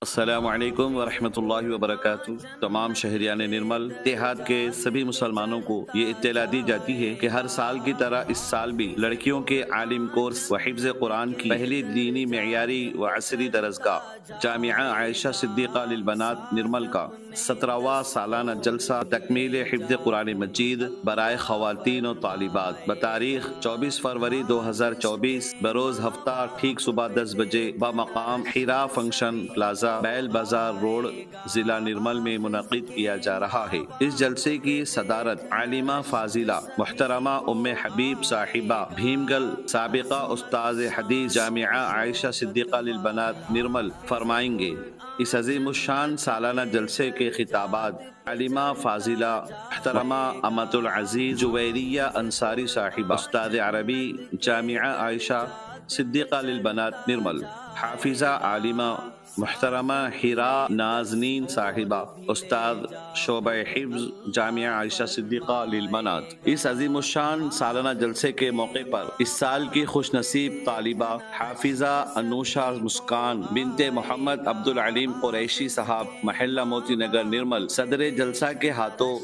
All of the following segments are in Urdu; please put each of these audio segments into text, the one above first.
السلام علیکم ورحمۃ اللہ وبرکاتہ۔ تمام شہریان نرمل دیہات کے سبھی مسلمانوں کو یہ اطلاع دی جاتی ہے کہ ہر سال کی طرح اس سال بھی لڑکیوں کے عالم کورس و حفظ قرآن کی پہلی دینی معیاری و عصری درسگاہ جامعہ عائشہ صدیقہ للبنات نرمل کا 17واں سالانہ جلسہ تکمیل حفظ قرآن مجید برائے خواتین و طالبات بتاریخ 24 فروری 2024 بروز ہفتہ ٹھیک صبح 10 بجے بمقام حرا فنکشن پلازا بیل بازار روڈ ضلع نرمل میں منعقد کیا جا رہا ہے۔ اس جلسے کی صدارت عالمہ فاضلہ محترمہ ام حبیب صاحبہ بھیمگل سابقہ استاذ حدیث جامعہ عائشہ صدیقہ للبنات نرمل فرمائیں گے۔ اس عظیم الشان سالانہ جلسے کے خطابات عالمہ فاضلہ محترمہ امت العزیز جویریہ انصاری صاحبہ استاد عربی جامعہ عائشہ صدیقہ للبنات نرمل، حافظہ عالمہ محترمہ حرا نازنین صاحبہ استاد شعبہ حفظ جامعہ عائشہ صدیقہ للبنات۔ اس عظیم الشان سالانہ جلسے کے موقع پر اس سال کی خوش نصیب طالبہ حافظہ انوشا مسکان بنت محمد عبدالعلیم قریشی صاحب محلہ موتی نگر نرمل صدر جلسہ کے ہاتھوں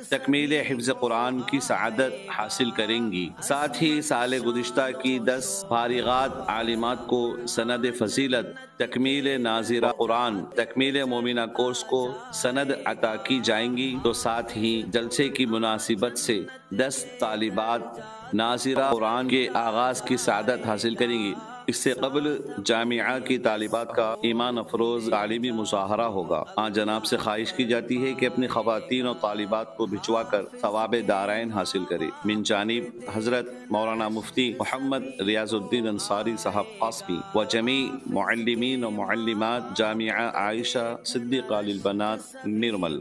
تکمیل حفظ قرآن کی سعادت حاصل کریں گی۔ ساتھ ہی سال گزشتہ کی 10 فارغات عالمات کو سند فضیلت تکمیل ناظرہ قرآن تکمیل مومنہ کورس کو سند عطا کی جائیں گی، تو ساتھ ہی جلسے کی مناسبت سے 10 طالبات ناظرہ قرآن کے آغاز کی سعادت حاصل کریں گی۔ اس سے قبل جامعہ کی طالبات کا ایمان افروز تعلیمی مظاہرہ ہوگا۔ جناب سے خواہش کی جاتی ہے کہ اپنی خواتین اور طالبات کو بھجوا کر ثواب دارین حاصل کرے۔ من جانب حضرت مولانا مفتی محمد ریاض الدین انصاری صاحب قاسمی و جمیع معلمین و معلمات جامعہ عائشہ صدیقہ للبنات نرمل۔